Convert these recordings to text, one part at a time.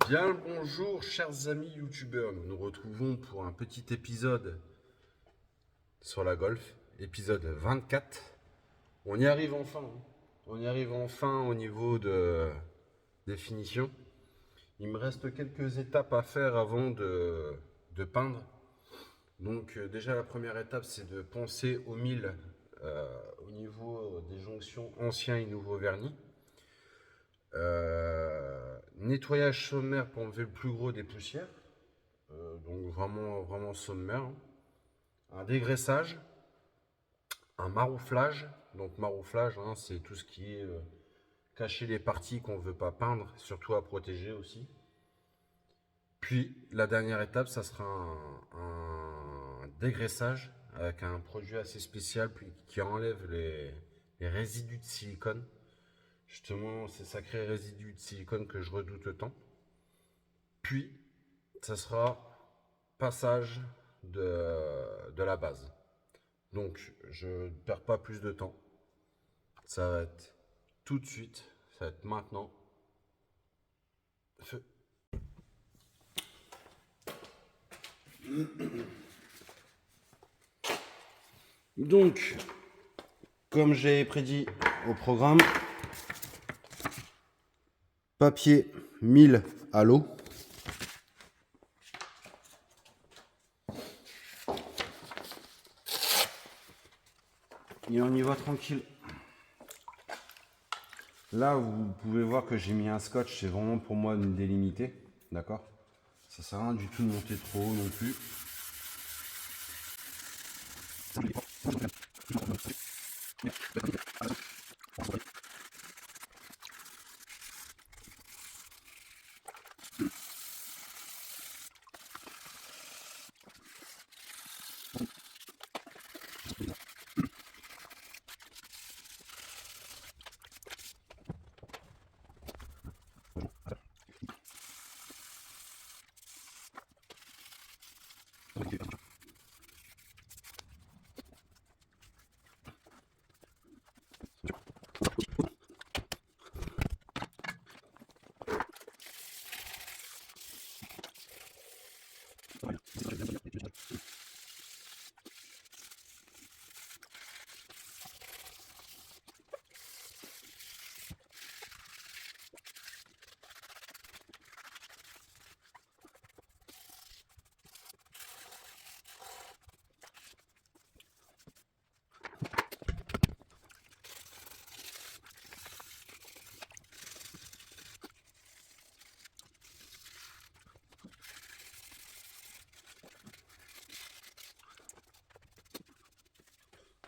Bien le bonjour chers amis youtubeurs, nous nous retrouvons pour un petit épisode sur la golf, épisode 24. On y arrive enfin, on y arrive enfin au niveau de définition. Il me reste quelques étapes à faire avant de peindre. Donc déjà la première étape c'est de poncer au mil au niveau des jonctions anciens et nouveaux vernis. Nettoyage sommaire pour enlever le plus gros des poussières, donc vraiment sommaire, hein. Un dégraissage, un marouflage. Donc marouflage, hein, c'est tout ce qui est cacher les parties qu'on ne veut pas peindre, surtout à protéger aussi. Puis la dernière étape, ça sera un dégraissage avec un produit assez spécial qui enlève les résidus de silicone. Justement, ces sacrés résidus de silicone que je redoute tant. Puis, ça sera passage de la base. Donc, je ne perds pas plus de temps. Ça va être tout de suite, ça va être maintenant. Feu. Donc, comme j'ai prédit au programme, papier 1000 à l'eau. Et on y va tranquille. Là, vous pouvez voir que j'ai mis un scotch. C'est vraiment pour moi une délimiter. D'accord? Ça sert à rien du tout de monter trop haut non plus.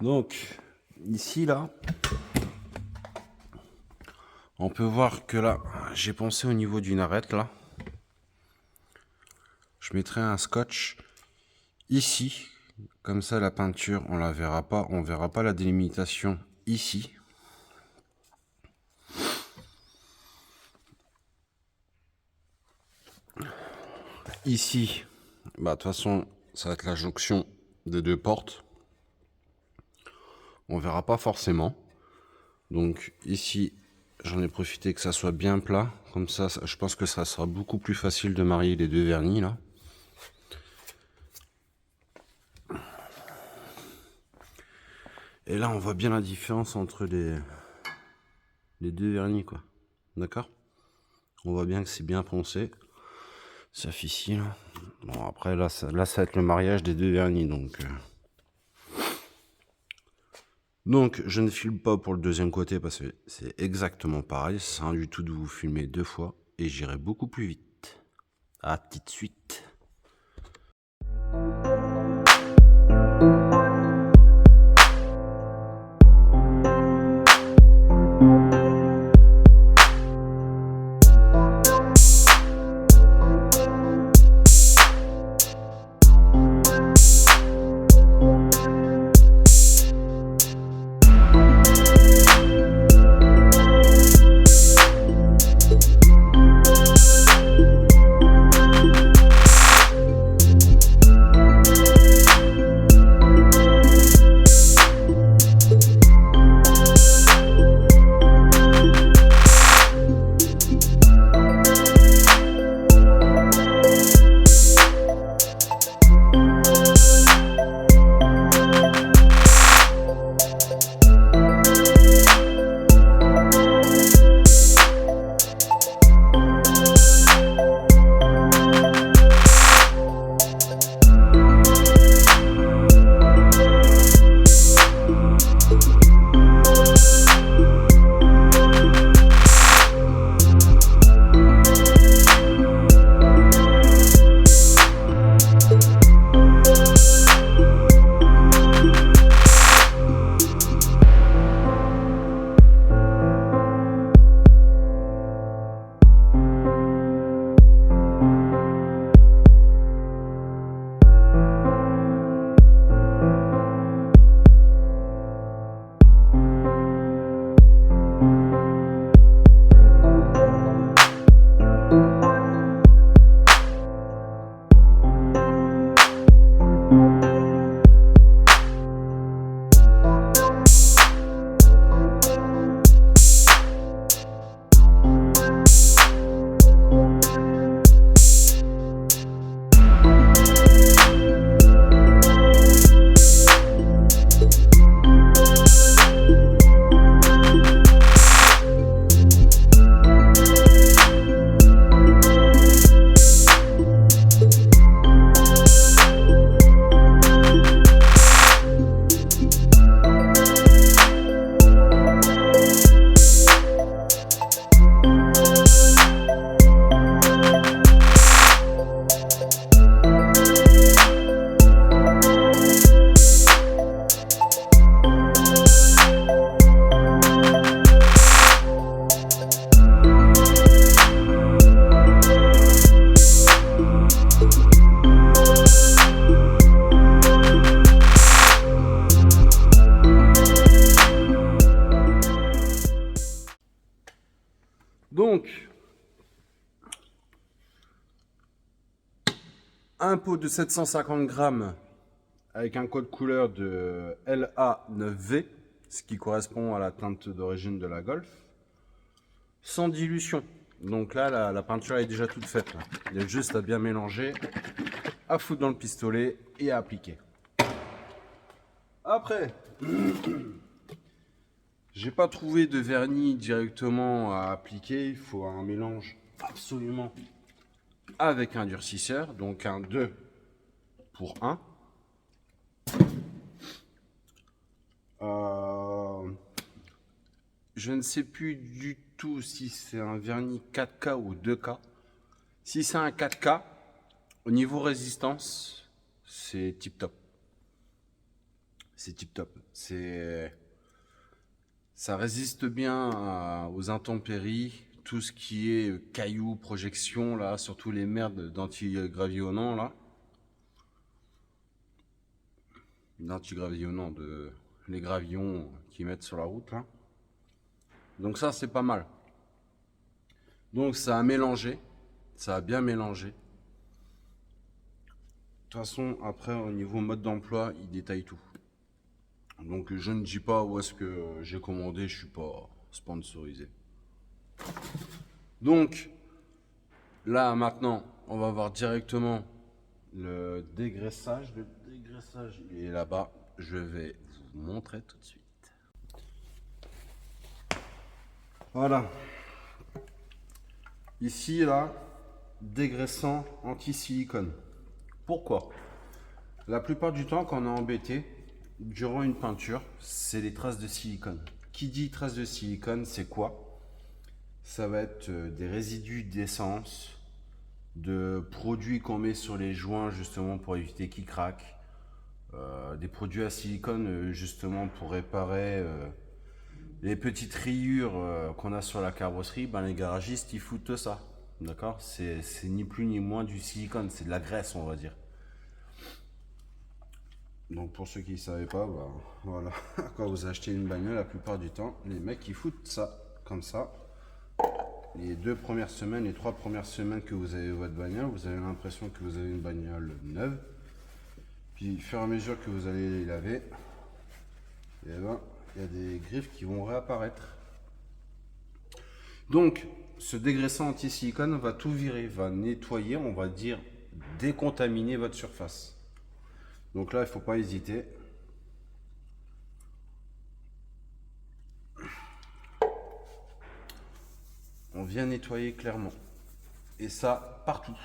Donc, ici, là, on peut voir que là, j'ai pensé au niveau d'une arête, là. Je mettrai un scotch ici. Comme ça, la peinture, on la verra pas. On verra pas la délimitation ici. Ici, bah, de toute façon, ça va être la jonction des deux portes. On verra pas forcément. Donc ici, j'en ai profité que ça soit bien plat. Comme ça, je pense que ça sera beaucoup plus facile de marier les deux vernis là. Et là, on voit bien la différence entre les deux vernis, quoi. D'accord? On voit bien que c'est bien poncé. Ça fait ici, là. Bon, après, là, ça va être le mariage des deux vernis, Donc, je ne filme pas pour le deuxième côté parce que c'est exactement pareil. Ça sert à rien du tout de vous filmer deux fois et j'irai beaucoup plus vite. À tout de suite. Donc, un pot de 750 grammes avec un code couleur de LA9V, ce qui correspond à la teinte d'origine de la Golf, sans dilution. Donc là, la peinture est déjà toute faite. Là. Il y a juste à bien mélanger, à foutre dans le pistolet et à appliquer. Après, j'ai pas trouvé de vernis directement à appliquer. Il faut un mélange absolument avec un durcisseur, donc un 2 pour 1. Je ne sais plus du tout si c'est un vernis 4K ou 2K. Si c'est un 4K, au niveau résistance, c'est tip top. C'est tip top. Ça résiste bien aux intempéries, tout ce qui est cailloux, projections, là, surtout les merdes d'antigravillonnants, là. D'antigravillonnants, les gravillons qu'ils mettent sur la route, là. Donc ça, c'est pas mal. Donc ça a mélangé, ça a bien mélangé. De toute façon, après, au niveau mode d'emploi, il détaille tout. Donc je ne dis pas où est-ce que j'ai commandé, je suis pas sponsorisé. Donc là maintenant, on va voir directement le dégraissage. Le dégraissage, il est là-bas. Je vais vous montrer tout de suite. Voilà. Ici, là, dégraissant anti-silicone. Pourquoi? La plupart du temps, quand on est embêté, durant une peinture, c'est les traces de silicone. Qui dit traces de silicone, c'est quoi? Ça va être des résidus d'essence, de produits qu'on met sur les joints justement pour éviter qu'ils craquent, des produits à silicone justement pour réparer les petites rayures qu'on a sur la carrosserie. Ben, les garagistes ils foutent ça, d'accord? C'est ni plus ni moins du silicone, c'est de la graisse on va dire. Donc pour ceux qui ne savaient pas, bah, voilà, quand vous achetez une bagnole, la plupart du temps, les mecs ils foutent ça, comme ça. Les 2 premières semaines, les 3 premières semaines que vous avez votre bagnole, vous avez l'impression que vous avez une bagnole neuve. Puis au fur et à mesure que vous allez les laver, et ben, il y a des griffes qui vont réapparaître. Donc ce dégraissant anti-silicone va tout virer, va nettoyer, on va dire décontaminer votre surface. Donc là, il ne faut pas hésiter. On vient nettoyer clairement. Et ça, partout.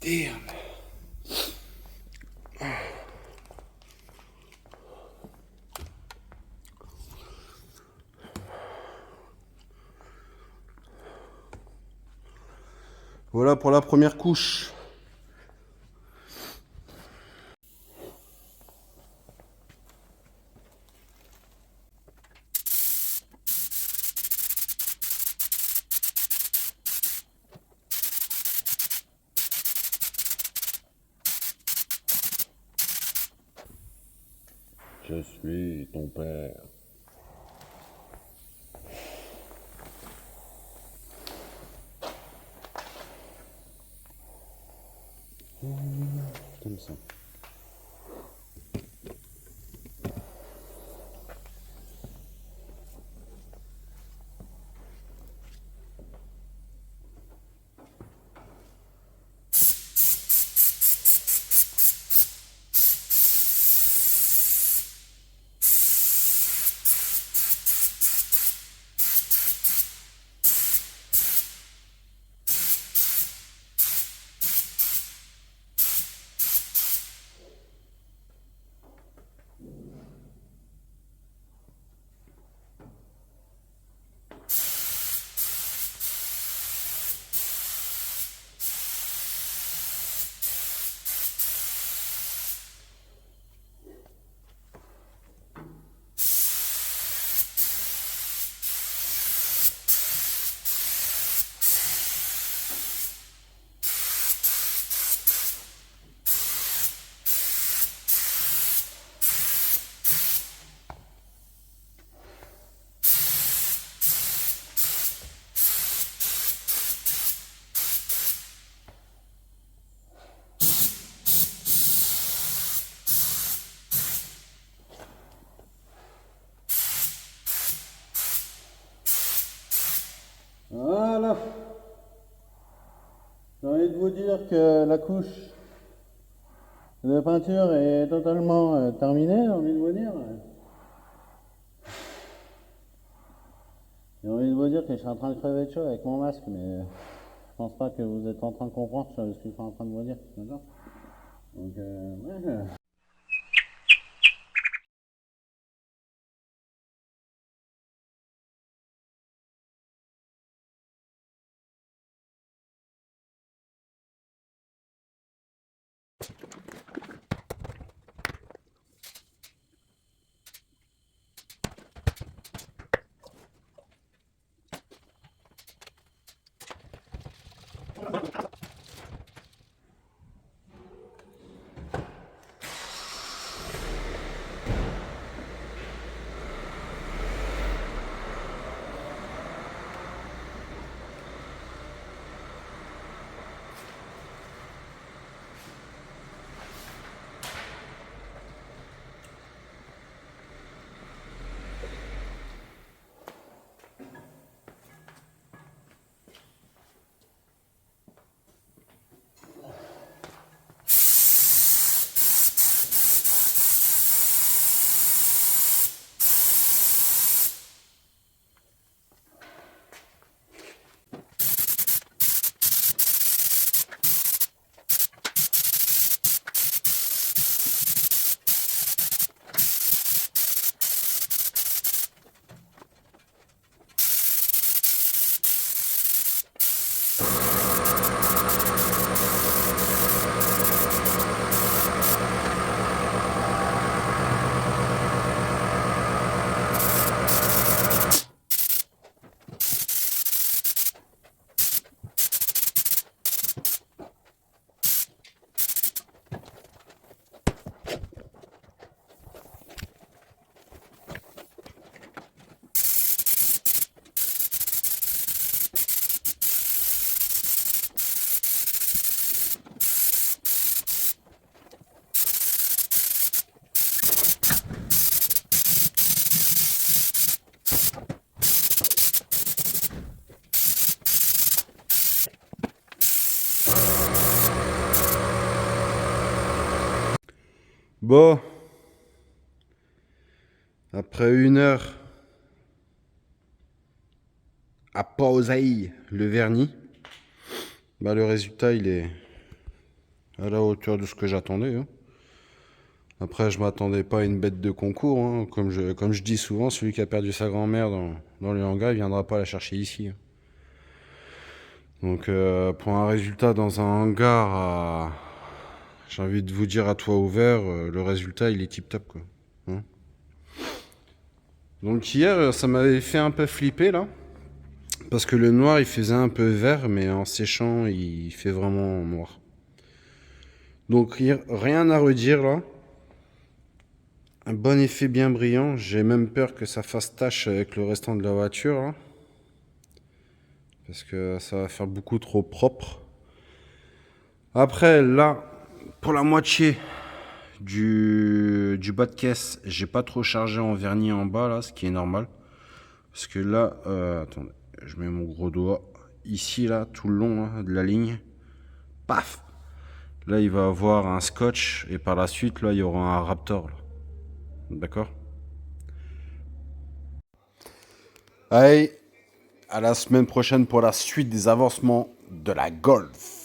Damn. Voilà pour la première couche. Je suis ton père. Comme ça. J'ai envie de vous dire que la couche de peinture est totalement terminée, j'ai envie de vous dire. J'ai envie de vous dire que je suis en train de crever de chaud avec mon masque, mais je pense pas que vous êtes en train de comprendre ce que je suis en train de vous dire. D'accord? Donc, ouais. Bon, après 1 heure à poser le vernis, bah le résultat il est à la hauteur de ce que j'attendais. Hein. Après, je m'attendais pas à une bête de concours. Hein. Comme je dis souvent, celui qui a perdu sa grand-mère dans le hangar, il viendra pas la chercher ici. Hein. Donc, pour un résultat dans un hangar, j'ai envie de vous dire à toit ouvert, le résultat il est tip top quoi. Hein. Donc hier, ça m'avait fait un peu flipper là. Parce que le noir il faisait un peu vert, mais en séchant il fait vraiment noir. Donc rien à redire là. Un bon effet bien brillant. J'ai même peur que ça fasse tache avec le restant de la voiture là. Parce que ça va faire beaucoup trop propre. Après là, pour la moitié du bas de caisse, j'ai pas trop chargé en vernis en bas là, ce qui est normal. Parce que là, attendez, je mets mon gros doigt ici là, tout le long là, de la ligne. Paf! Là, il va avoir un scotch et par la suite, là, il y aura un Raptor. D'accord? Allez, à la semaine prochaine pour la suite des avancements de la Golf.